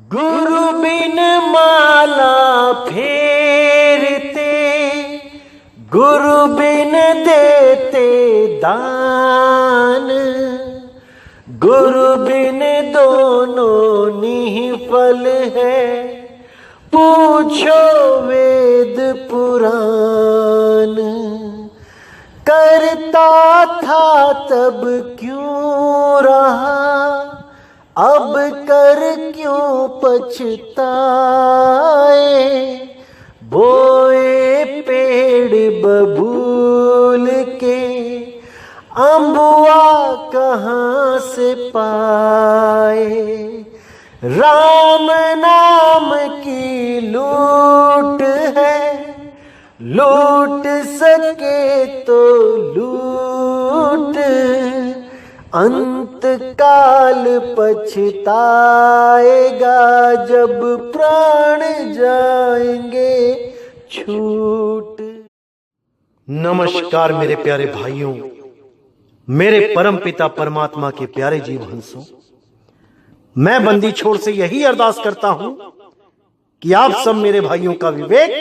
गुरु बिन माला फेरते, गुरु बिन देते दान, गुरु बिन दोनों निष्फल है, पूछो वेद पुराण। करता था तब क्यों रहा, अब कर क्यों पछताए। बोए पेड़ बबूल के, अम्बुआ कहाँ से पाए। राम नाम की लूट है, लूट सके तो लूट, अंत काल पछताएगा जब प्राण जाएंगे छूट। नमस्कार मेरे प्यारे भाइयों, मेरे परम पिता परमात्मा के प्यारे जीव हंसों। मैं बंदी छोड़ से यही अरदास करता हूं कि आप सब मेरे भाइयों का विवेक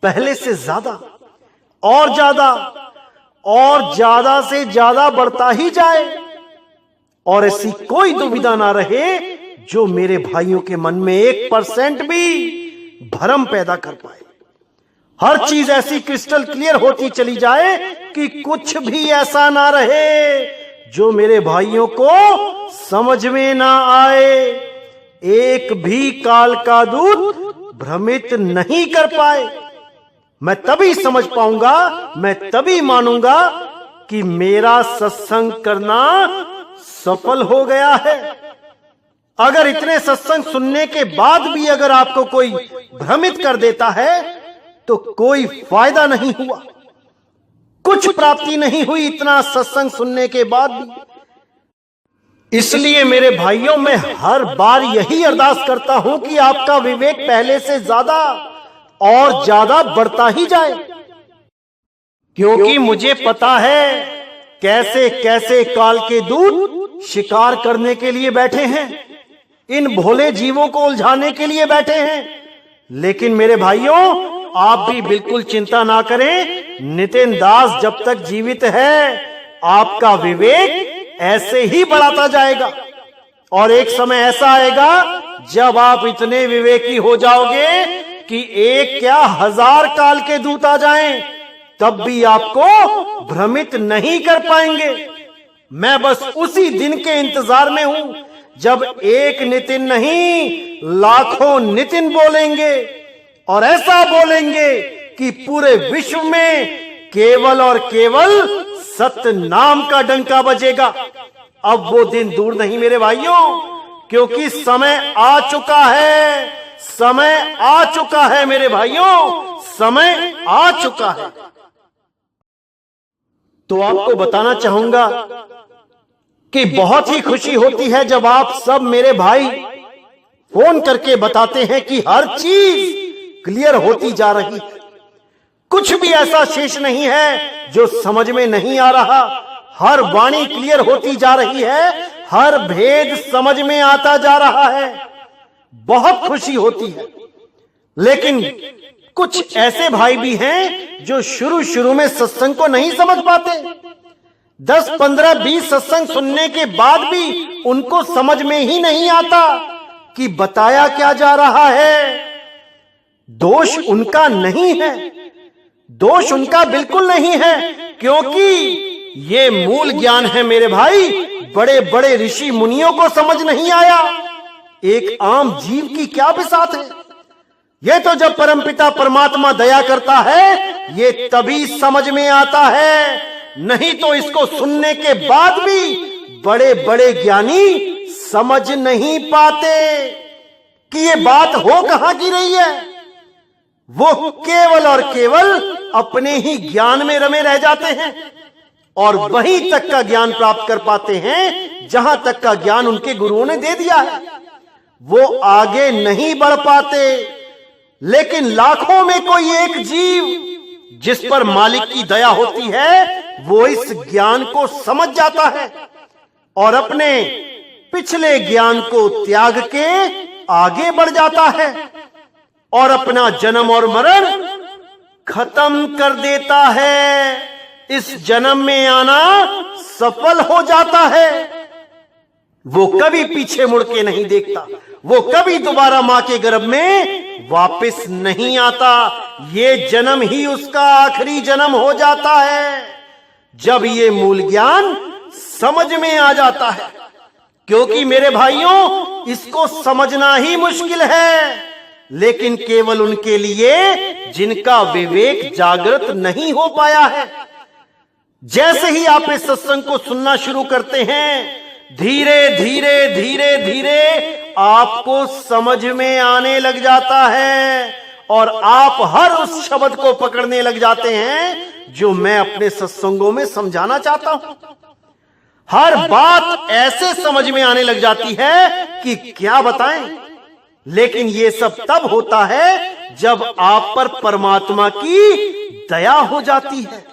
पहले से ज्यादा और ज्यादा और ज्यादा से ज्यादा बढ़ता ही जाए, और ऐसी कोई दुविधा ना रहे जो मेरे भाइयों के मन में 1% भी भ्रम पैदा कर पाए। हर चीज ऐसी क्रिस्टल क्लियर होती चली जाए कि कुछ भी ऐसा ना रहे जो मेरे भाइयों को समझ में ना आए। एक भी काल का दूत भ्रमित नहीं कर पाए। मैं तभी समझ पाऊंगा, मैं तभी मानूंगा कि मेरा सत्संग करना सफल हो गया है। अगर इतने सत्संग सुनने के बाद भी अगर आपको कोई भ्रमित कर देता है तो कोई फायदा नहीं हुआ, कुछ प्राप्ति नहीं हुई इतना सत्संग सुनने के बाद भी। इसलिए मेरे भाइयों, मैं हर बार यही अरदास करता हूं कि आपका विवेक पहले से ज्यादा और ज्यादा बढ़ता ही जाए, क्योंकि मुझे पता है कैसे कैसे काल के दूत शिकार करने के लिए बैठे हैं, इन भोले जीवों को उलझाने के लिए बैठे हैं। लेकिन मेरे भाइयों, आप भी बिल्कुल चिंता ना करें। नितिन दास जब तक जीवित है आपका विवेक ऐसे ही बढ़ाता जाएगा, और एक समय ऐसा आएगा जब आप इतने विवेकी हो जाओगे कि एक क्या 1000 काल के दूत आ जाएं, तब भी आपको भ्रमित नहीं कर पाएंगे। मैं बस उसी दिन के इंतजार में हूं जब एक नितिन नहीं लाखों नितिन बोलेंगे, और ऐसा बोलेंगे कि पूरे विश्व में केवल और केवल सत्य नाम का डंका बजेगा। अब वो दिन दूर नहीं मेरे भाइयों, क्योंकि समय आ चुका है, समय आ चुका है मेरे भाइयों, समय आ चुका है। तो आपको बताना चाहूंगा कि बहुत ही खुशी होती है जब आप सब मेरे भाई फोन करके बताते हैं कि हर चीज क्लियर होती जा रही है, कुछ भी ऐसा शेष नहीं है जो समझ में नहीं आ रहा। हर वाणी क्लियर होती जा रही है, हर भेद समझ में आता जा रहा है। बहुत खुशी होती है। लेकिन कुछ ऐसे भाई भी हैं जो शुरू शुरू में सत्संग को नहीं समझ पाते। 10, 15, 20 सत्संग सुनने के बाद भी उनको समझ में ही नहीं आता कि बताया क्या जा रहा है। दोष उनका नहीं है, दोष उनका बिल्कुल नहीं है, क्योंकि ये मूल ज्ञान है मेरे भाई। बड़े बड़े ऋषि मुनियों को समझ नहीं आया, एक आम जीव की क्या बिसात है। ये तो जब परमपिता परमात्मा दया करता है ये तभी समझ में आता है, नहीं तो इसको सुनने के बाद भी बड़े बड़े ज्ञानी समझ नहीं पाते कि ये बात हो कहां की रही है। वो केवल और केवल अपने ही ज्ञान में रमे रह जाते हैं, और वहीं तक का ज्ञान प्राप्त कर पाते हैं जहां तक का ज्ञान उनके गुरुओं ने दे दिया है। वो आगे नहीं बढ़ पाते। लेकिन लाखों में कोई एक जीव जिस पर मालिक की दया होती है वो इस ज्ञान को समझ जाता है और अपने पिछले ज्ञान को त्याग के आगे बढ़ जाता है और अपना जन्म और मरण खत्म कर देता है। इस जन्म में आना सफल हो जाता है। वो कभी पीछे मुड़ के नहीं देखता, वो कभी दोबारा मां के गर्भ में वापस नहीं आता। ये जन्म ही उसका आखिरी जन्म हो जाता है। जब ये मूल ज्ञान समझ में आ जाता है, क्योंकि मेरे भाइयों इसको समझना ही मुश्किल है, लेकिन केवल उनके लिए जिनका विवेक जागृत नहीं हो पाया है। जैसे ही आप इस सत्संग को सुनना शुरू करते हैं, धीरे धीरे धीरे धीरे आपको समझ में आने लग जाता है और आप हर उस शब्द को पकड़ने लग जाते हैं जो मैं अपने सत्संगों में समझाना चाहता हूं। हर बात ऐसे समझ में आने लग जाती है कि क्या बताएं। लेकिन ये सब तब होता है जब आप पर परमात्मा की दया हो जाती है।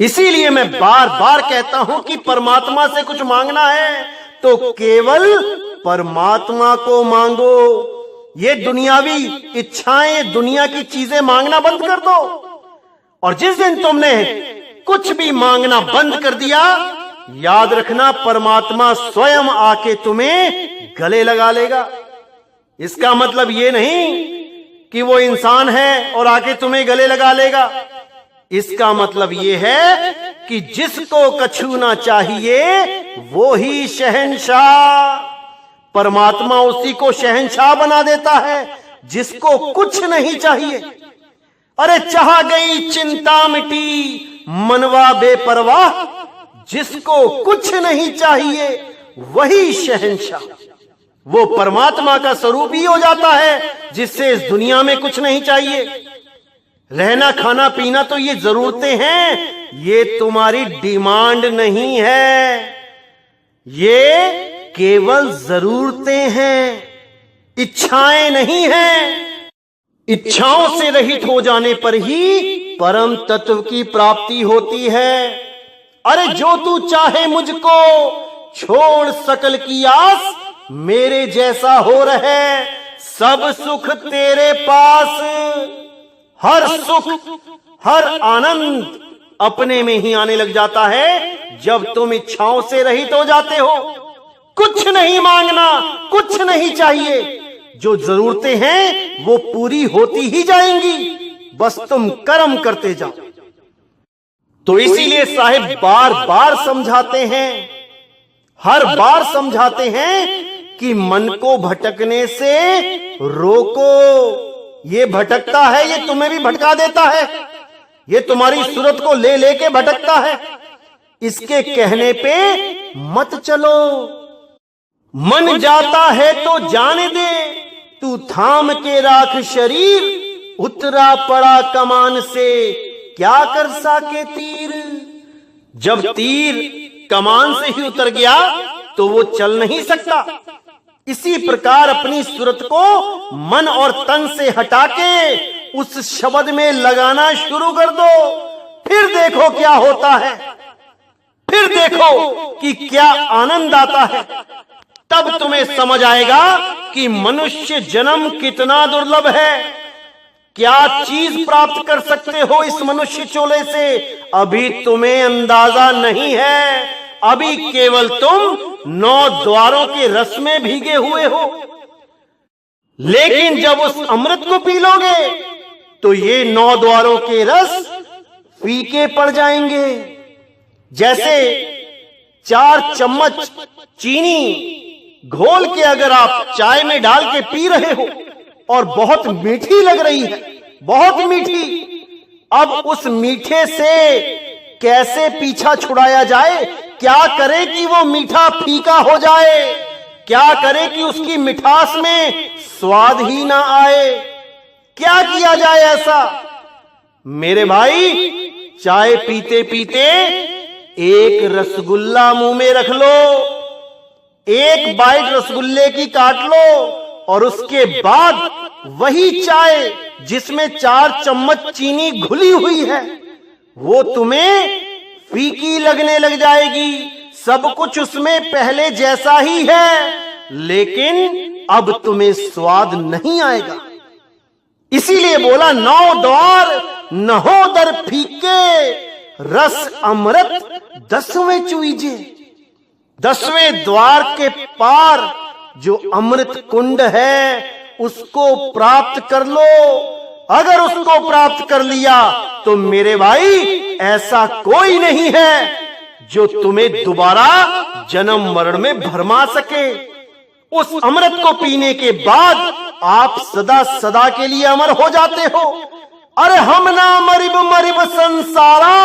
इसीलिए मैं बार बार कहता हूं कि परमात्मा से कुछ मांगना है तो केवल परमात्मा को मांगो। ये दुनियावी इच्छाएं, दुनिया की चीजें मांगना बंद कर दो। और जिस दिन तुमने कुछ भी मांगना बंद कर दिया, याद रखना परमात्मा स्वयं आके तुम्हें गले लगा लेगा। इसका मतलब ये नहीं कि वो इंसान है और आके तुम्हें गले लगा लेगा। इसका मतलब ये है कि जिसको कछु ना चाहिए वो ही शहंशाह। परमात्मा उसी को शहंशाह बना देता है जिसको कुछ नहीं चाहिए। अरे चाह गई चिंता मिटी मनवा बेपरवाह, जिसको कुछ नहीं चाहिए वही शहंशाह। वो परमात्मा का स्वरूप ही हो जाता है जिससे इस दुनिया में कुछ नहीं चाहिए। रहना खाना पीना तो ये जरूरतें हैं, ये तुम्हारी डिमांड नहीं है, ये केवल जरूरतें हैं, इच्छाएं नहीं हैं। इच्छाओं से रहित हो जाने पर ही परम तत्व की प्राप्ति होती है। अरे जो तू चाहे मुझको, छोड़ सकल की आस, मेरे जैसा हो रहे, सब सुख तेरे पास। हर सुख हर आनंद अपने में ही आने लग जाता है जब तुम इच्छाओं से रहित हो जाते हो। कुछ नहीं मांगना, कुछ नहीं चाहिए। जो जरूरतें हैं वो पूरी होती ही जाएंगी, बस तुम कर्म करते जाओ। तो इसीलिए साहिब बार बार समझाते हैं, हर बार समझाते हैं कि मन को भटकने से रोको। ये भटकता है, ये तुम्हें भी भटका देता है, ये तुम्हारी सूरत को ले लेके भटकता है। इसके कहने पे मत चलो। मन जाता है तो जाने दे, तू थाम के राख शरीर, उतरा पड़ा कमान से क्या कर सके तीर। जब तीर कमान से ही उतर गया तो वो चल नहीं सकता। इसी प्रकार अपनी सूरत को मन और तन से हटा के उस शब्द में लगाना शुरू कर दो। फिर देखो क्या होता है, फिर देखो कि क्या आनंद आता है। तब तुम्हें समझ आएगा कि मनुष्य जन्म कितना दुर्लभ है। क्या चीज प्राप्त कर सकते हो इस मनुष्य चोले से, अभी तुम्हें अंदाजा नहीं है। अभी केवल तुम 9 द्वारों के रस में भीगे हुए हो। लेकिन जब उस अमृत को पी लोगे तो ये 9 द्वारों के रस फीके पड़ जाएंगे। जैसे 4 चम्मच चीनी घोल के अगर आप चाय में डाल के पी रहे हो और बहुत मीठी लग रही है, बहुत मीठी, अब उस मीठे से कैसे पीछा छुड़ाया जाए? क्या करे कि वो मीठा फीका हो जाए? क्या करे कि उसकी मिठास में स्वाद ही ना आए? क्या किया जाए ऐसा? मेरे भाई, चाय पीते पीते एक रसगुल्ला मुंह में रख लो, एक बाइट रसगुल्ले की काट लो और उसके बाद वही चाय जिसमें 4 चम्मच चीनी घुली हुई है वो तुम्हें फीकी लगने लग जाएगी। सब कुछ उसमें पहले जैसा ही है, लेकिन अब तुम्हें स्वाद नहीं आएगा। इसीलिए बोला 9 द्वार 9 दर फीके, रस अमृत 10वें चुईजे। 10वें द्वार के पार जो अमृत कुंड है उसको प्राप्त कर लो। अगर उसको प्राप्त कर लिया तो मेरे भाई ऐसा कोई नहीं है जो तुम्हें दोबारा जन्म मरण में भरमा सके। उस अमृत को पीने के बाद आप सदा सदा के लिए अमर हो जाते हो। अरे हम ना मरिब मरिब संसारा,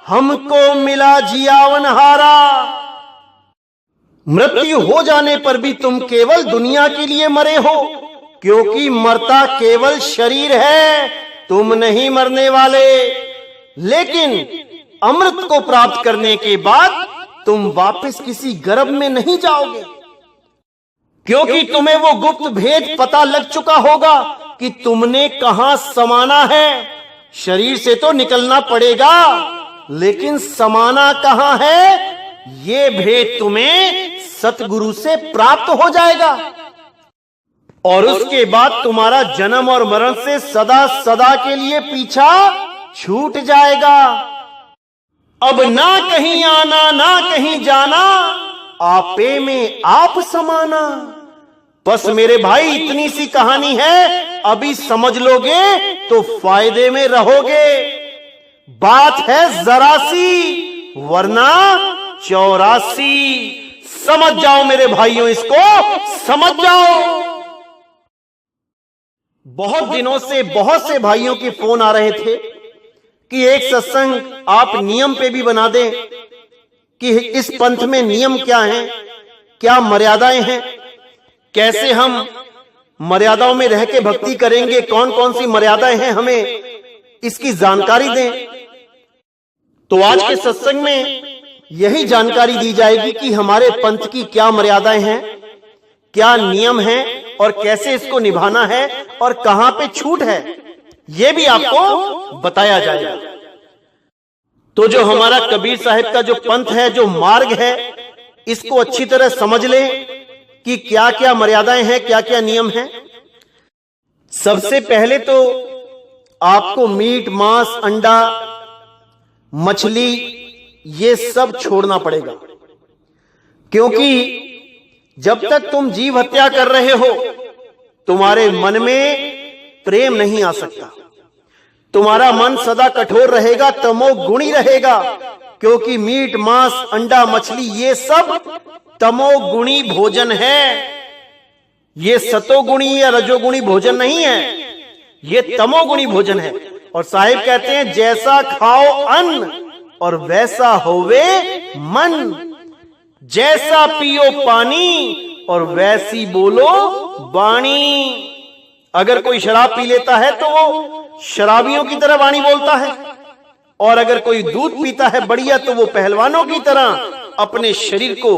हमको मिला जियावन हारा। मृत्यु हो जाने पर भी तुम केवल दुनिया के लिए मरे हो, क्योंकि मरता केवल शरीर है, तुम नहीं मरने वाले। लेकिन अमृत को प्राप्त करने के बाद तुम वापस किसी गर्भ में नहीं जाओगे, क्योंकि तुम्हें वो गुप्त भेद पता लग चुका होगा कि तुमने कहां समाना है। शरीर से तो निकलना पड़ेगा, लेकिन समाना कहां है ये भेद तुम्हें सतगुरु से प्राप्त हो जाएगा। और उसके बाद तुम्हारा जन्म और मरण से सदा सदा के लिए पीछा छूट जाएगा। अब ना कहीं आना ना कहीं जाना, आपे में आप समाना। बस मेरे भाई इतनी सी कहानी है, अभी समझ लोगे तो फायदे में रहोगे। बात है जरा सी वरना 84। समझ जाओ मेरे भाइयों, इसको समझ जाओ। बहुत दिनों से बहुत से भाइयों के फोन आ रहे थे कि एक सत्संग आप नियम पे भी बना दें कि इस पंथ में नियम क्या हैं, क्या मर्यादाएं हैं, कैसे हम मर्यादाओं में रह के भक्ति करेंगे, कौन कौन सी मर्यादाएं हैं, हमें इसकी जानकारी दें। तो आज के सत्संग में यही जानकारी दी जाएगी कि हमारे पंथ की क्या मर्यादाएं हैं, क्या नियम हैं और कैसे इसको निभाना है और कहां पे छूट है, यह भी आपको बताया जाएगा। तो जो हमारा कबीर साहिब का जो पंथ है, जो मार्ग है, इसको अच्छी तरह समझ लें कि क्या क्या मर्यादाएं हैं, क्या क्या नियम हैं। सबसे पहले तो आपको मीट, मांस, अंडा, मछली ये सब छोड़ना पड़ेगा, क्योंकि जब तक तुम जीव हत्या कर रहे हो तुम्हारे मन में प्रेम नहीं आ सकता। तुम्हारा मन सदा कठोर रहेगा, तमोगुणी रहेगा, क्योंकि मीट, मांस, अंडा, मछली ये सब तमोगुणी भोजन है। ये सतोगुणी या रजोगुणी भोजन नहीं है, ये तमोगुणी भोजन है। और साहिब कहते हैं जैसा खाओ अन्न और वैसा होवे मन, जैसा पियो पानी और वैसी बोलो वाणी। अगर कोई शराब पी लेता है तो वो शराबियों की तरह वाणी बोलता है, और अगर कोई दूध पीता है बढ़िया तो वो पहलवानों की तरह अपने शरीर को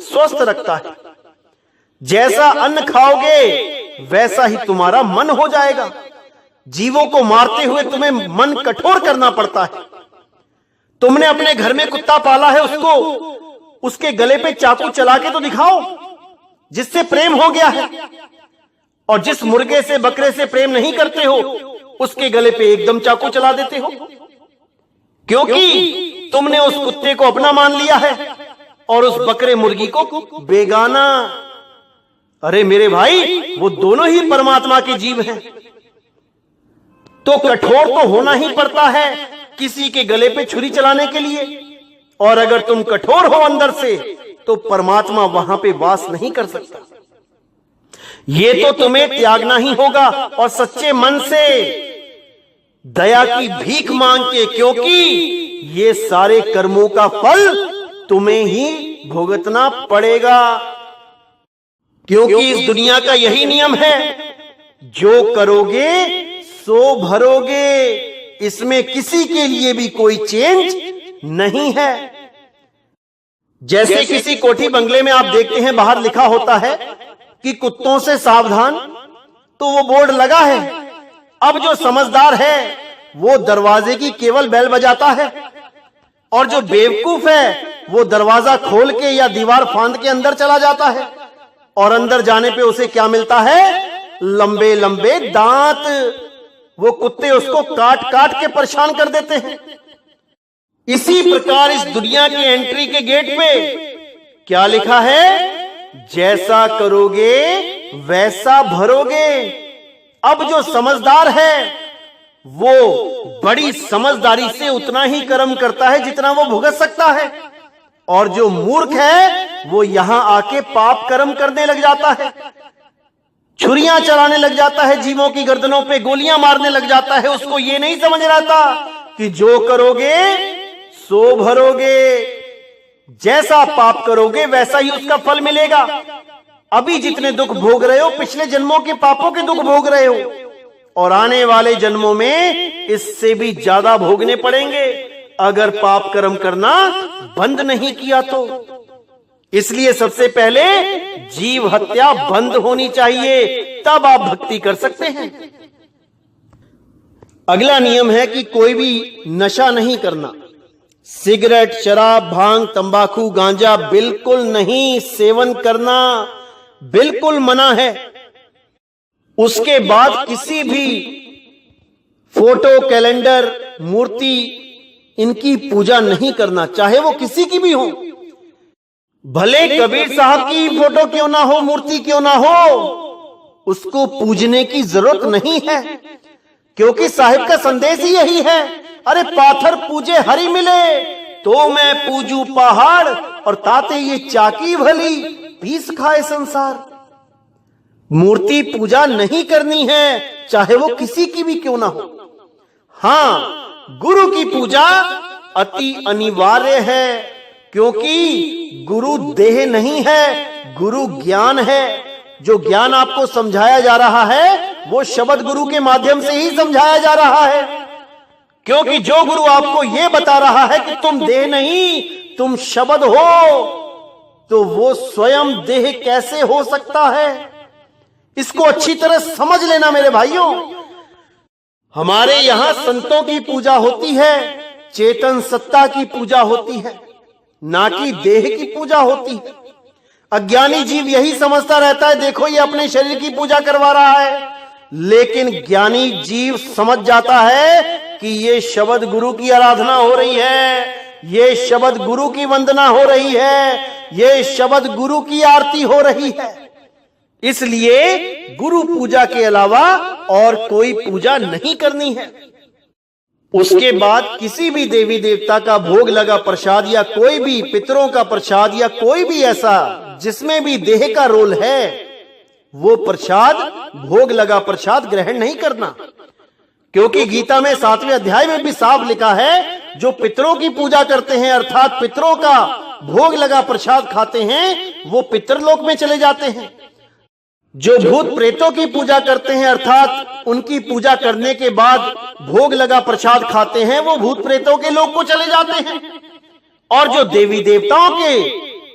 स्वस्थ रखता है। जैसा अन्न खाओगे वैसा ही तुम्हारा मन हो जाएगा। जीवों को मारते हुए तुम्हें मन कठोर करना पड़ता है। तुमने अपने घर में कुत्ता पाला है, उसको उसके गले पे चाकू चला के तो दिखाओ, जिससे प्रेम हो गया है। और जिस मुर्गे से, बकरे से प्रेम नहीं करते हो उसके गले पे एकदम चाकू चला देते हो, क्योंकि तुमने उस कुत्ते को अपना मान लिया है और उस बकरे मुर्गी को बेगाना। अरे मेरे भाई, वो दोनों ही परमात्मा के जीव हैं, तो कठोर तो होना ही पड़ता है किसी के गले पे छुरी चलाने के लिए। और अगर तुम कठोर हो अंदर से तो परमात्मा वहां पे वास नहीं कर सकता। ये तो तुम्हें त्यागना ही होगा, और सच्चे मन से दया की भीख मांग के, क्योंकि ये सारे कर्मों का फल तुम्हें ही भुगतना पड़ेगा। क्योंकि इस दुनिया का यही नियम है, जो करोगे सो भरोगे। इसमें किसी के लिए भी कोई चेंज नहीं है। जैसे किसी कोठी बंगले में आप देखते हैं बाहर लिखा होता है कि कुत्तों से सावधान, तो वो बोर्ड लगा है। अब जो समझदार है वो दरवाजे की केवल बेल बजाता है, और जो बेवकूफ है वो दरवाजा खोल के या दीवार फांद के अंदर चला जाता है। और अंदर जाने पे उसे क्या मिलता है? लंबे लंबे दांत। वो कुत्ते उसको काट काट के परेशान कर देते हैं। इसी प्रकार इस दुनिया की एंट्री के गेट पे क्या लिखा है? जैसा करोगे वैसा भरोगे। अब जो समझदार है वो बड़ी समझदारी से उतना ही कर्म करता है जितना वो भुगत सकता है, और जो मूर्ख है वो यहां आके पाप कर्म करने लग जाता है, छुरियां चलाने लग जाता है, जीवों की गर्दनों पे गोलियां मारने लग जाता है। उसको ये नहीं समझ रहा था कि जो करोगे सो भरोगे, जैसा पाप करोगे वैसा ही उसका फल मिलेगा। अभी जितने दुख भोग रहे हो पिछले जन्मों के पापों के दुख भोग रहे हो, और आने वाले जन्मों में इससे भी ज्यादा भोगने पड़ेंगे अगर पाप कर्म करना बंद नहीं किया तो। इसलिए सबसे पहले जीव हत्या बंद होनी चाहिए, तब आप भक्ति कर सकते हैं। अगला नियम है कि कोई भी नशा नहीं करना। सिगरेट, शराब, भांग, तंबाकू, गांजा बिल्कुल नहीं सेवन करना, बिल्कुल मना है। उसके बाद किसी भी फोटो, कैलेंडर, मूर्ति इनकी पूजा नहीं करना, चाहे वो किसी की भी हो। भले कबीर साहब की फोटो क्यों ना हो, मूर्ति क्यों ना हो, उसको पूजने की जरूरत नहीं है, क्योंकि साहिब का संदेश ही यही है, अरे पाथर पूजे हरि मिले तो मैं पूजू पहाड़, और ताते ये चाकी भली पीस खाए संसार। मूर्ति पूजा नहीं करनी है, चाहे वो किसी की भी क्यों ना हो। हां, गुरु की पूजा अति अनिवार्य है, क्योंकि गुरु देह नहीं है, गुरु ज्ञान है। जो ज्ञान आपको समझाया जा रहा है वो शब्द गुरु के माध्यम से ही समझाया जा रहा है, क्योंकि जो गुरु आपको यह बता रहा है कि तुम देह नहीं तुम शब्द हो, तो वो स्वयं देह कैसे हो सकता है? इसको अच्छी तरह समझ लेना मेरे भाइयों। हमारे यहां संतों की पूजा होती है, चेतन सत्ता की पूजा होती है, ना कि देह की पूजा होती है। अज्ञानी जीव यही समझता रहता है, देखो ये अपने शरीर की पूजा करवा रहा है, लेकिन ज्ञानी जीव समझ जाता है कि ये शब्द गुरु की आराधना हो रही है, ये शब्द गुरु की वंदना हो रही है, ये शब्द गुरु की आरती हो रही है। इसलिए गुरु पूजा के अलावा और कोई पूजा नहीं करनी है। उसके बाद किसी भी देवी देवता का भोग लगा प्रसाद, या कोई भी पितरों का प्रसाद, या कोई भी ऐसा जिसमें भी देह का रोल है, वो प्रसाद, भोग लगा प्रसाद ग्रहण नहीं करना, क्योंकि गीता में 7वें अध्याय में भी साफ लिखा है, जो पितरों की पूजा करते हैं अर्थात पितरों का भोग लगा प्रसाद खाते हैं वो पितरलोक में चले जाते हैं। जो भूत प्रेतों की पूजा करते हैं अर्थात उनकी पूजा करने के बाद भोग लगा प्रसाद खाते हैं वो भूत प्रेतों के लोक को चले जाते हैं। और जो देवी देवताओं के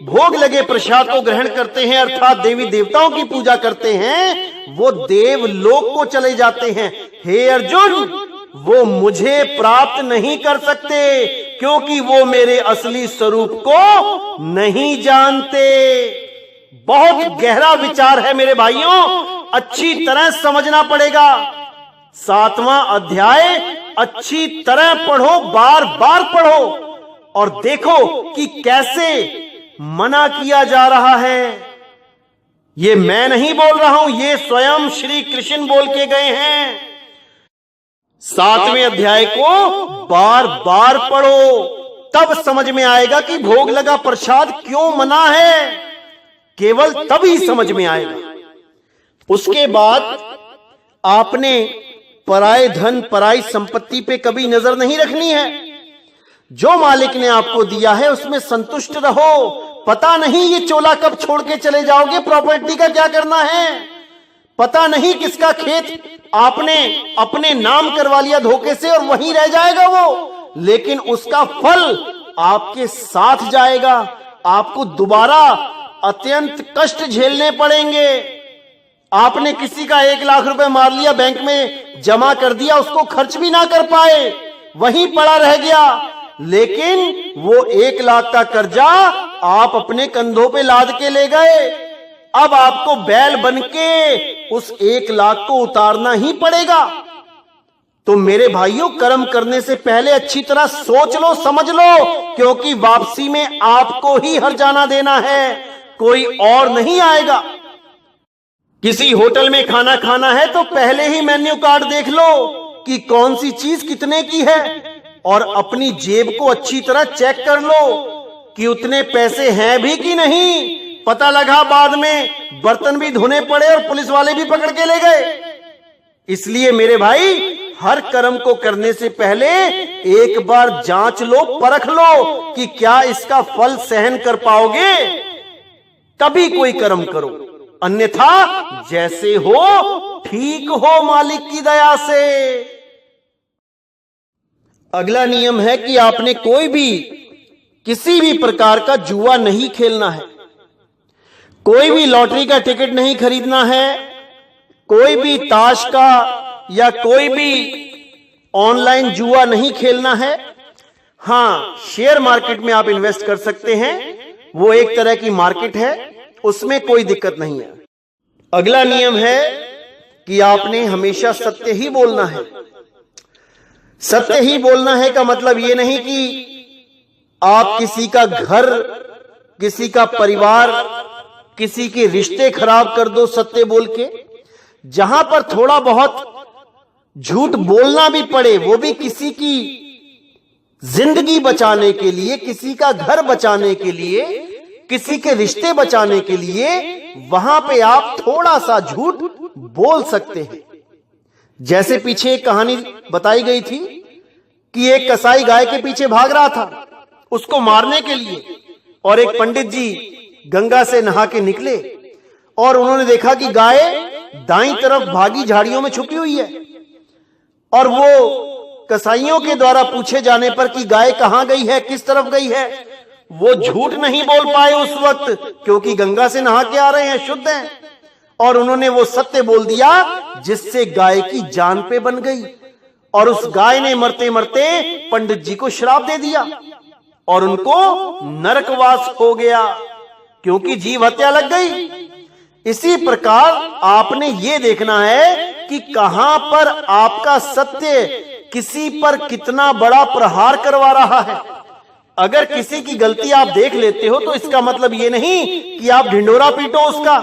भोग लगे प्रसाद को ग्रहण करते हैं अर्थात देवी देवताओं की पूजा करते हैं वो देव लोक को चले जाते हैं। हे अर्जुन, वो मुझे प्राप्त नहीं कर सकते, क्योंकि वो मेरे असली स्वरूप को नहीं जानते। बहुत गहरा विचार है मेरे भाइयों, अच्छी तरह समझना पड़ेगा। 7वां अध्याय अच्छी तरह पढ़ो, बार बार पढ़ो, और देखो कि कैसे मना किया जा रहा है। ये मैं नहीं बोल रहा हूं, ये स्वयं श्री कृष्ण बोल के गए हैं। 7वें अध्याय को बार बार पढ़ो, तब समझ में आएगा कि भोग लगा प्रसाद क्यों मना है, केवल तभी समझ में आएगा। उसके बाद आपने पराये धन, पराई संपत्ति पे कभी नजर नहीं रखनी है। जो मालिक ने आपको दिया है उसमें संतुष्ट रहो। पता नहीं ये चोला कब छोड़ के चले जाओगे, प्रॉपर्टी का क्या करना है, पता नहीं किसका खेत आपने अपने नाम करवा लिया धोखे से और वहीं रह जाएगा वो, लेकिन उसका फल आपके साथ जाएगा। आपको दोबारा अत्यंत कष्ट झेलने पड़ेंगे। आपने किसी का 1 लाख रुपए मार लिया, बैंक में जमा कर दिया, उसको खर्च भी ना कर पाए, वहीं पड़ा रह गया, लेकिन वो 1 लाख का कर्जा आप अपने कंधों पे लाद के ले गए। अब आपको बैल बनके उस 1 लाख को उतारना ही पड़ेगा। तो मेरे भाइयों, कर्म करने से पहले अच्छी तरह सोच लो, समझ लो, क्योंकि वापसी में आपको ही हर्जाना देना है, कोई और नहीं आएगा। किसी होटल में खाना खाना है तो पहले ही मेन्यू कार्ड देख लो कि कौन सी चीज कितने की है, और अपनी जेब को अच्छी तरह चेक कर लो कि उतने पैसे हैं भी कि नहीं। पता लगा बाद में बर्तन भी धोने पड़े और पुलिस वाले भी पकड़ के ले गए। इसलिए मेरे भाई, हर कर्म को करने से पहले एक बार जांच लो, परख लो कि क्या इसका फल सहन कर पाओगे, तभी कोई कर्म करो। अन्यथा जैसे हो ठीक हो मालिक की दया से। अगला नियम है कि आपने कोई भी किसी भी प्रकार का जुआ नहीं खेलना है, कोई भी लॉटरी का टिकट नहीं खरीदना है, कोई भी ताश का या कोई भी ऑनलाइन जुआ नहीं खेलना है। हां, शेयर मार्केट में आप इन्वेस्ट कर सकते हैं, वो एक तरह की मार्केट है, उसमें कोई दिक्कत नहीं है। अगला नियम है कि आपने हमेशा सत्य ही बोलना है। सत्य ही बोलना है का मतलब यह नहीं कि आप किसी का घर, किसी का परिवार, किसी के रिश्ते खराब कर दो सत्य बोल के। जहां पर थोड़ा बहुत झूठ बोलना भी पड़े, वो भी किसी की जिंदगी बचाने के लिए, किसी का घर बचाने के लिए, किसी के रिश्ते बचाने के लिए, वहां पे आप थोड़ा सा झूठ बोल सकते हैं। जैसे पीछे एक कहानी बताई गई थी कि एक कसाई गाय के पीछे भाग रहा था उसको मारने के लिए, और एक पंडित जी गंगा से नहा के निकले और उन्होंने देखा कि गाय दाईं तरफ भागी झाड़ियों में छुपी हुई है। और वो कसाईयों के द्वारा पूछे जाने पर कि गाय कहां गई है, किस तरफ गई है, वो झूठ नहीं बोल पाए उस वक्त, क्योंकि गंगा से नहा के आ रहे हैं, शुद्ध हैं, और उन्होंने वो सत्य बोल दिया जिससे गाय की जान पे बन गई। और उस गाय ने मरते मरते पंडित जी को श्राप दे दिया और उनको नरकवास हो गया, क्योंकि जीव हत्या लग गई। इसी प्रकार आपने ये देखना है कि कहां पर आपका सत्य किसी पर कितना बड़ा प्रहार करवा रहा है। अगर किसी की गलती आप देख लेते हो तो इसका मतलब ये नहीं कि आप ढिंडोरा पीटो उसका,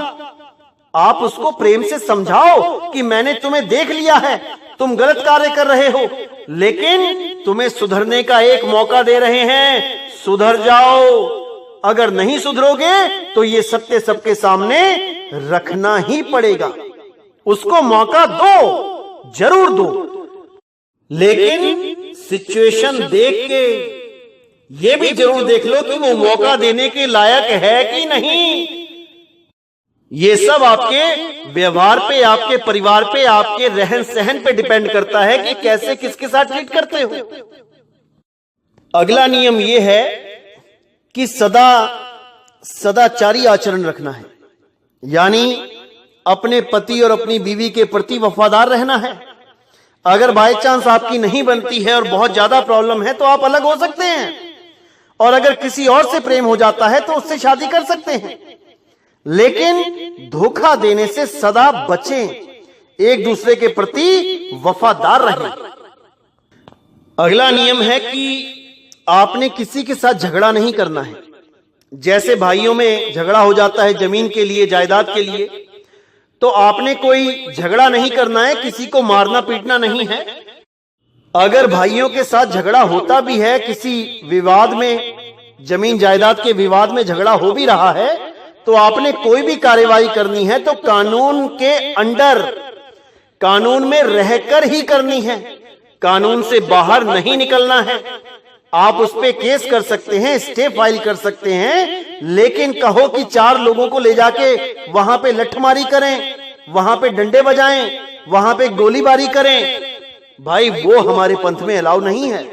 आप उसको प्रेम से समझाओ कि मैंने तुम्हें देख लिया है, तुम गलत कार्य कर रहे हो, लेकिन तुम्हें सुधरने का एक मौका दे रहे हैं, सुधर जाओ। अगर नहीं सुधरोगे तो ये सत्य सबके सामने रखना ही पड़ेगा। उसको मौका दो, जरूर दो, लेकिन सिचुएशन देख के ये भी जरूर देख लो कि वो मौका देने के लायक है कि नहीं। ये सब आपके व्यवहार पे, आपके परिवार पे, आपके रहन सहन पे डिपेंड करता है कि कैसे किसके साथ ट्रीट करते हो। अगला नियम ये है कि सदाचारी आचरण रखना है, यानी अपने पति और अपनी बीवी के प्रति वफादार रहना है। अगर बाय चांस आपकी नहीं बनती है और बहुत ज्यादा प्रॉब्लम है तो आप अलग हो सकते हैं, और अगर किसी और से प्रेम हो जाता है तो उससे शादी कर सकते हैं, लेकिन धोखा देने से सदा बचें, एक दूसरे के प्रति वफादार रहें। अगला नियम है कि आपने किसी के साथ झगड़ा नहीं करना है। जैसे भाइयों में झगड़ा हो जाता है जमीन के लिए, जायदाद के लिए, तो आपने कोई झगड़ा नहीं करना है, किसी को मारना पीटना नहीं है। अगर भाइयों के साथ झगड़ा होता भी है, किसी विवाद में, जमीन जायदाद के विवाद में झगड़ा हो भी रहा है, तो आपने कोई भी कार्यवाही करनी है तो कानून के अंडर, कानून में रहकर ही करनी है, कानून से बाहर नहीं निकलना है। आप उस पे केस कर सकते हैं, स्टे फाइल कर सकते हैं, लेकिन कहो कि 4 लोगों को ले जाके वहां पे लठमारी करें, वहां पे डंडे बजाएं, वहां पे गोलीबारी करें, भाई वो हमारे पंथ में अलाउ नहीं है।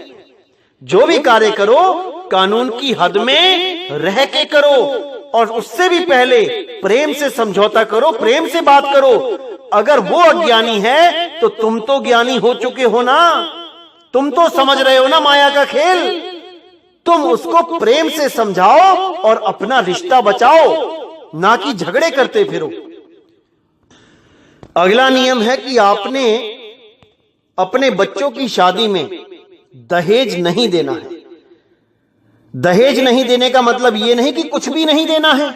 जो भी कार्य करो कानून की हद में रह के करो, और उससे भी पहले प्रेम से समझौता करो, प्रेम से बात करो। अगर वो अज्ञानी है तो तुम तो ज्ञानी हो चुके हो ना, तुम तो समझ रहे हो ना माया का खेल। तुम उसको प्रेम से समझाओ और अपना रिश्ता बचाओ। ना कि झगड़े करते फिरो। अगला नियम है कि आपने अपने बच्चों की शादी में दहेज नहीं देना है। दहेज नहीं देने का मतलब यह नहीं कि कुछ भी नहीं देना है।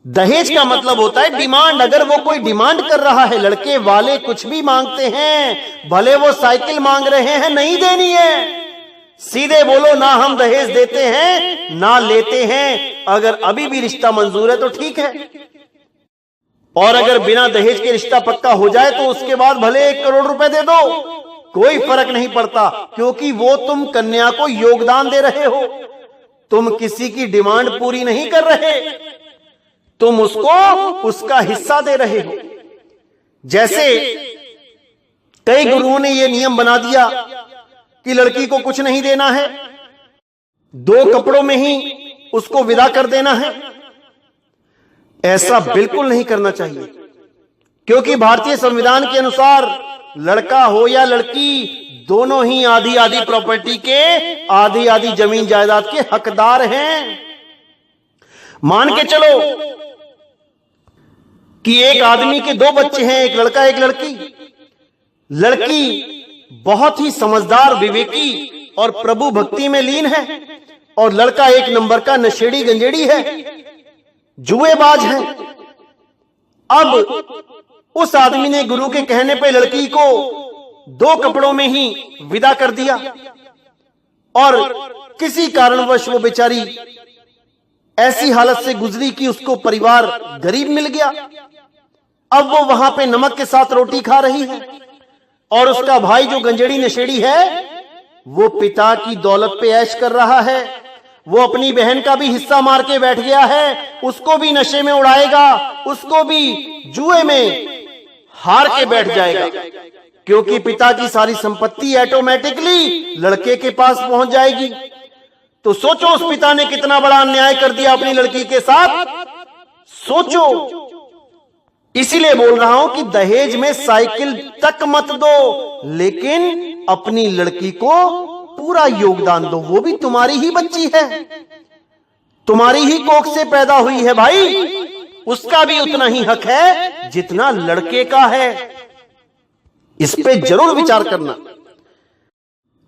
दहेज का मतलब होता है डिमांड। अगर वो कोई डिमांड कर रहा है, लड़के वाले कुछ भी मांगते हैं, भले वो साइकिल मांग रहे हैं, नहीं देनी है। सीधे बोलो ना हम दहेज देते हैं ना लेते हैं। अगर अभी भी रिश्ता मंजूर है तो ठीक है, और अगर बिना दहेज के रिश्ता पक्का हो जाए तो उसके बाद भले 1 करोड़ रुपए दे दो, कोई फर्क नहीं पड़ता, क्योंकि वो तुम कन्या को योगदान दे रहे हो। तुम किसी की डिमांड पूरी नहीं कर रहे, तुम उसको उसका हिस्सा दे रहे हो। जैसे कई गुरुओं ने यह नियम बना दिया कि लड़की को कुछ नहीं देना है, 2 कपड़ों में ही उसको विदा कर देना है। ऐसा बिल्कुल नहीं करना चाहिए, क्योंकि भारतीय संविधान के अनुसार लड़का हो या लड़की दोनों ही आधी आधी प्रॉपर्टी के, आधी आधी जमीन जायदाद के हकदार हैं। मान के चलो कि एक आदमी के 2 बच्चे हैं, एक लड़का एक लड़की। लड़की बहुत ही समझदार, विवेकी और प्रभु भक्ति में लीन है, और लड़का 1 नंबर का नशेड़ी गंजेड़ी है, जुएबाज है। अब उस आदमी ने गुरु के कहने पे लड़की को 2 कपड़ों में ही विदा कर दिया, और किसी कारणवश वो बेचारी ऐसी हालत से गुजरी कि उसको परिवार गरीब मिल गया। अब वो वहां पे नमक के साथ रोटी खा रही है, और उसका भाई जो गंजेड़ी नशेड़ी है वो पिता की दौलत पे ऐश कर रहा है। वो अपनी बहन का भी हिस्सा मार के बैठ गया है, उसको भी नशे में उड़ाएगा, उसको भी जुए में हार के बैठ जाएगा, क्योंकि पिता की सारी संपत्ति ऑटोमेटिकली लड़के के पास पहुंच जाएगी। तो सोचो उस पिता ने कितना बड़ा अन्याय कर दिया अपनी लड़की के साथ। सोचो, इसीलिए बोल रहा हूं कि दहेज में साइकिल तक मत दो, लेकिन अपनी लड़की को पूरा योगदान दो। वो भी तुम्हारी ही बच्ची है, तुम्हारी ही कोख से पैदा हुई है भाई, उसका भी उतना ही हक है जितना लड़के का है। इस पे जरूर विचार करना।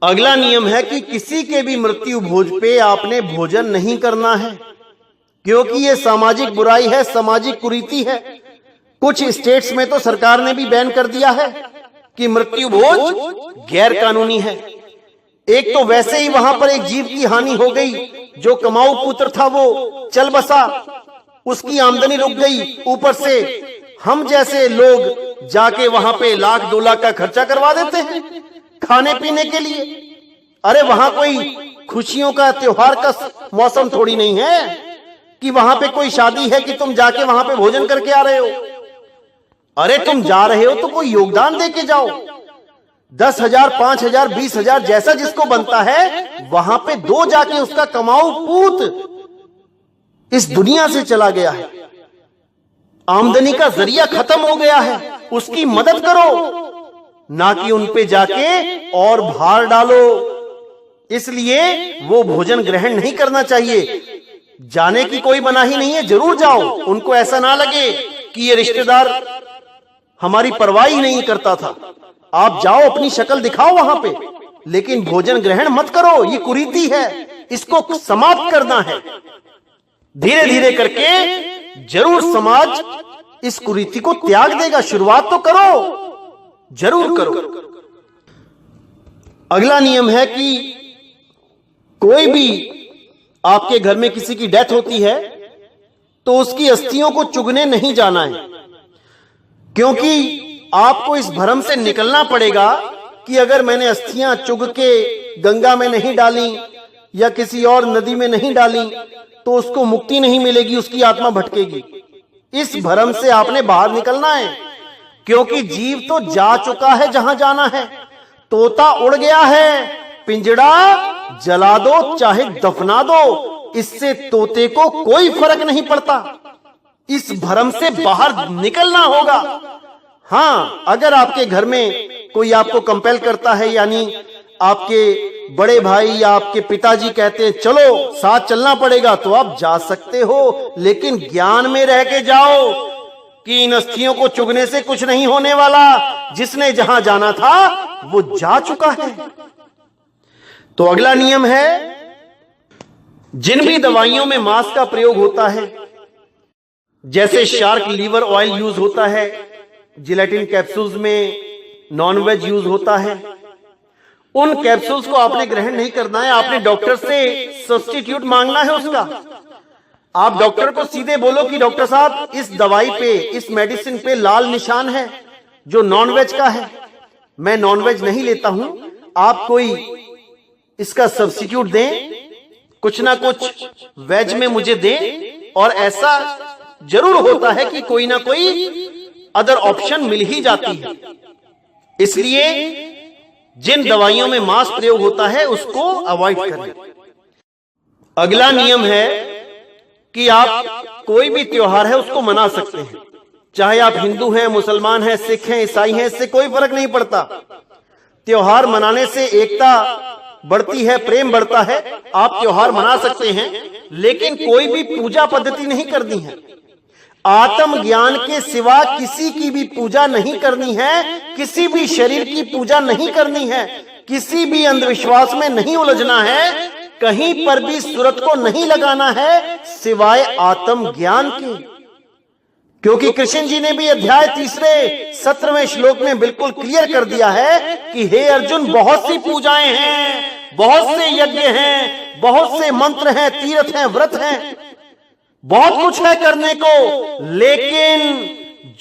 अगला नियम है कि किसी के भी मृत्यु भोज पे आपने भोजन नहीं करना है, क्योंकि यह सामाजिक बुराई है, सामाजिक कुरीति है। कुछ स्टेट्स में तो सरकार ने भी बैन कर दिया है कि मृत्यु भोज गैर कानूनी है। एक तो वैसे ही वहां पर एक जीव की हानि हो गई, जो कमाऊ पुत्र था वो चल बसा, उसकी आमदनी रुक गई। ऊपर से हम जैसे लोग जाके वहां पे 1 लाख 2 लाख का खर्चा करवा देते हैं खाने पीने के लिए। अरे वहां कोई खुशियों का, त्योहार का मौसम थोड़ी नहीं है कि वहां पे कोई शादी है कि तुम जाके वहां पे भोजन करके आ रहे हो। अरे तुम जा रहे हो तो कोई योगदान दे के जाओ। 10,000, 5,000, 20,000 जैसा जिसको बनता है, वहां पे 2 जाके उसका कमाऊ पूत इस दुनिया से चला गया है, आमदनी का जरिया खत्म हो गया है, उसकी मदद करो, ना कि उन पे जाके और भार डालो। इसलिए वो भोजन ग्रहण नहीं करना चाहिए। जाने की कोई मनाही नहीं है, जरूर जाओ। उनको ऐसा ना लगे कि ये रिश्तेदार हमारी परवाह ही नहीं करता था। आप जाओ, अपनी शक्ल दिखाओ वहां पे, लेकिन भोजन ग्रहण मत करो। ये कुरीति है, इसको समाप्त करना है। धीरे धीरे करके जरूर समाज इस कुरीति को त्याग देगा। शुरुआत तो करो, जरूर करो। अगला नियम है कि कोई भी आपके घर में किसी की डेथ होती है तो उसकी अस्थियों को चुगने नहीं जाना है, क्योंकि आपको इस भ्रम से निकलना पड़ेगा कि अगर मैंने अस्थियां चुग के गंगा में नहीं डाली या किसी और नदी में नहीं डाली तो उसको मुक्ति नहीं मिलेगी, उसकी आत्मा भटकेगी। इस भ्रम से आपने बाहर निकलना है, क्योंकि जीव तो जा चुका है जहां जाना है। तोता उड़ गया है, पिंजड़ा जला दो चाहे दफना दो, इससे तोते को कोई फर्क नहीं पड़ता। इस भ्रम से बाहर निकलना होगा। हां, अगर आपके घर में कोई आपको कंपेल करता है, यानी आपके बड़े भाई या आपके पिताजी कहते हैं चलो साथ चलना पड़ेगा, तो आप जा सकते हो, लेकिन ज्ञान में रह के जाओ कि इन अस्थियों को चुगने से कुछ नहीं होने वाला। जिसने जहां जाना था वो जा चुका है। तो अगला नियम है, जिन भी दवाइयों में मांस का प्रयोग होता है, जैसे शार्क लीवर ऑयल यूज होता है, जिलेटिन कैप्सूल्स में नॉनवेज यूज होता है, उन कैप्सूल्स को आपने ग्रहण नहीं करना है। आपने डॉक्टर से सब्स्टिट्यूट मांगना है उसका। आप डॉक्टर को सीधे बोलो कि डॉक्टर साहब इस दवाई पे, इस मेडिसिन पे लाल निशान है जो नॉनवेज का है, मैं नॉनवेज नहीं लेता हूं, आप कोई इसका सब्स्टिट्यूट दें, कुछ ना कुछ वेज में मुझे दें। और ऐसा जरूर होता है कि कोई ना कोई अदर ऑप्शन मिल ही जाती है। इसलिए जिन दवाइयों में मांस प्रयोग होता है उसको अवॉइड करें। अगला नियम है कि आप कोई भी त्योहार है उसको मना सकते हैं, चाहे आप हिंदू हैं, मुसलमान हैं, सिख हैं, ईसाई हैं, इससे कोई फर्क नहीं पड़ता। त्योहार मनाने से एकता बढ़ती है, प्रेम बढ़ता है। आप त्योहार मना सकते हैं, लेकिन कोई भी पूजा पद्धति नहीं करनी है। आत्म ज्ञान के सिवा किसी की भी पूजा नहीं करनी है, किसी भी शरीर की पूजा नहीं करनी है, किसी भी अंधविश्वास में नहीं उलझना है, कहीं पर भी सूरत को नहीं लगाना है सिवाय आत्म ज्ञान के। क्योंकि कृष्ण जी ने भी अध्याय 3 17वें श्लोक में बिल्कुल क्लियर कर दिया है कि हे अर्जुन, बहुत सी पूजाएं हैं, बहुत से यज्ञ हैं, बहुत से मंत्र हैं, तीर्थ हैं, व्रत हैं, बहुत कुछ है करने को, लेकिन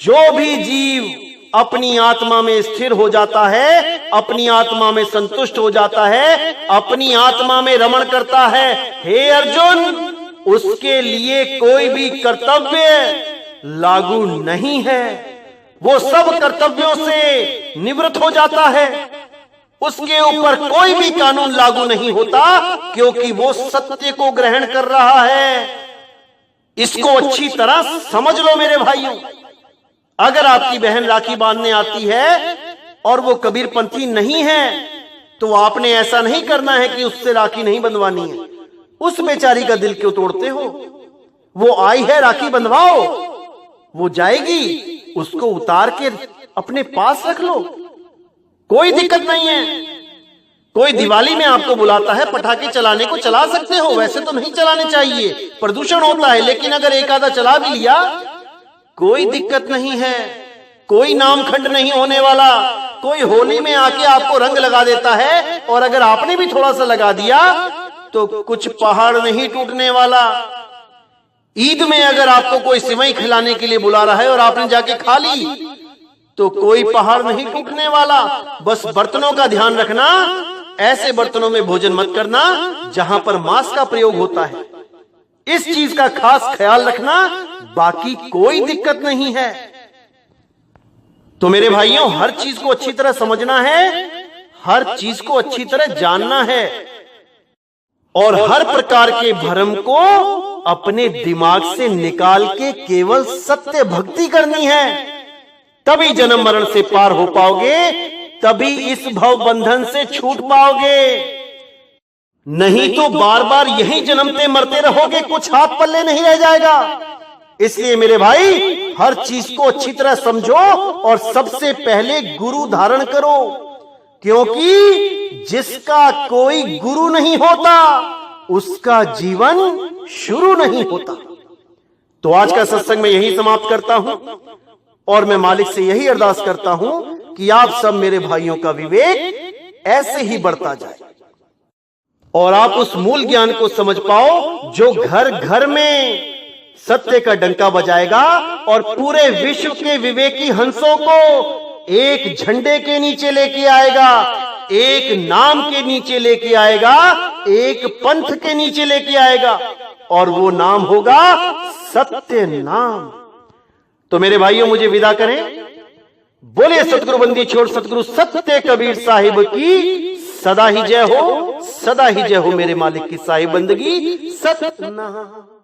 जो भी जीव अपनी आत्मा में स्थिर हो जाता है, अपनी आत्मा में संतुष्ट हो जाता है, अपनी आत्मा में रमण करता है, हे अर्जुन, उसके लिए कोई भी कर्तव्य लागू नहीं है। वो सब कर्तव्यों से निवृत्त हो जाता है, उसके ऊपर कोई भी कानून लागू नहीं होता, क्योंकि वो सत्य को ग्रहण कर रहा है। इसको अच्छी तरह समझ लो मेरे भाइयों। अगर आपकी बहन राखी बांधने आती है और वो कबीरपंथी नहीं है, तो आपने ऐसा नहीं करना है कि उससे राखी नहीं बंधवानी है। उस बेचारी का दिल क्यों तोड़ते हो? वो आई है, राखी बंधवाओ, वो जाएगी, उसको उतार के अपने पास रख लो, कोई दिक्कत नहीं है। कोई दिवाली में आपको बुलाता है पटाखे चलाने को, चला सकते हो, वैसे तो नहीं चलाने चाहिए, प्रदूषण होता है, लेकिन अगर एक आधा चला भी लिया कोई दिक्कत नहीं है, कोई नामखंड नहीं होने वाला। कोई होली में आके आपको रंग लगा देता है, और अगर आपने भी थोड़ा सा लगा दिया तो कुछ पहाड़ नहीं टूटने वाला। ईद में अगर आपको कोई सिवई खिलाने के लिए बुला रहा है और आपने जाके खा ली, तो कोई पहाड़ नहीं टूटने वाला। बस बर्तनों का ध्यान रखना, ऐसे बर्तनों में भोजन मत करना जहां पर मांस का प्रयोग होता है। इस चीज का खास ख्याल रखना, बाकी कोई दिक्कत नहीं है। तो मेरे भाइयों, हर चीज को अच्छी तरह समझना है, हर चीज को अच्छी तरह जानना है, और हर प्रकार के भ्रम को अपने दिमाग से निकाल के केवल सत्य भक्ति करनी है। तभी जन्म मरण से पार हो पाओगे, तभी इस भव बंधन से छूट पाओगे। नहीं तो बार बार यही जन्मते मरते रहोगे, कुछ हाथ पल्ले नहीं रह जाएगा। इसलिए मेरे भाई, हर चीज को अच्छी तरह समझो और सबसे पहले गुरु धारण करो, क्योंकि जिसका कोई गुरु नहीं होता उसका जीवन शुरू नहीं होता। तो आज का सत्संग मैं यही समाप्त करता हूं, और मैं मालिक से यही अरदास करता हूं कि आप सब मेरे भाइयों का विवेक ऐसे ही बढ़ता जाए, और आप उस मूल ज्ञान को समझ पाओ जो घर घर में सत्य का डंका बजाएगा, और पूरे विश्व के विवेकी हंसों को एक झंडे के नीचे लेके आएगा, एक नाम के नीचे लेके आएगा, एक पंथ के नीचे लेके आएगा, और वो नाम होगा सत्य नाम। तो मेरे भाइयों, मुझे विदा करें। बोले सतगुरु बंदी छोड़ सतगुरु सत्य कबीर साहिब की सदा ही जय हो, सदा ही जय हो। मेरे मालिक की साहिब बंदगी सत्य नाम।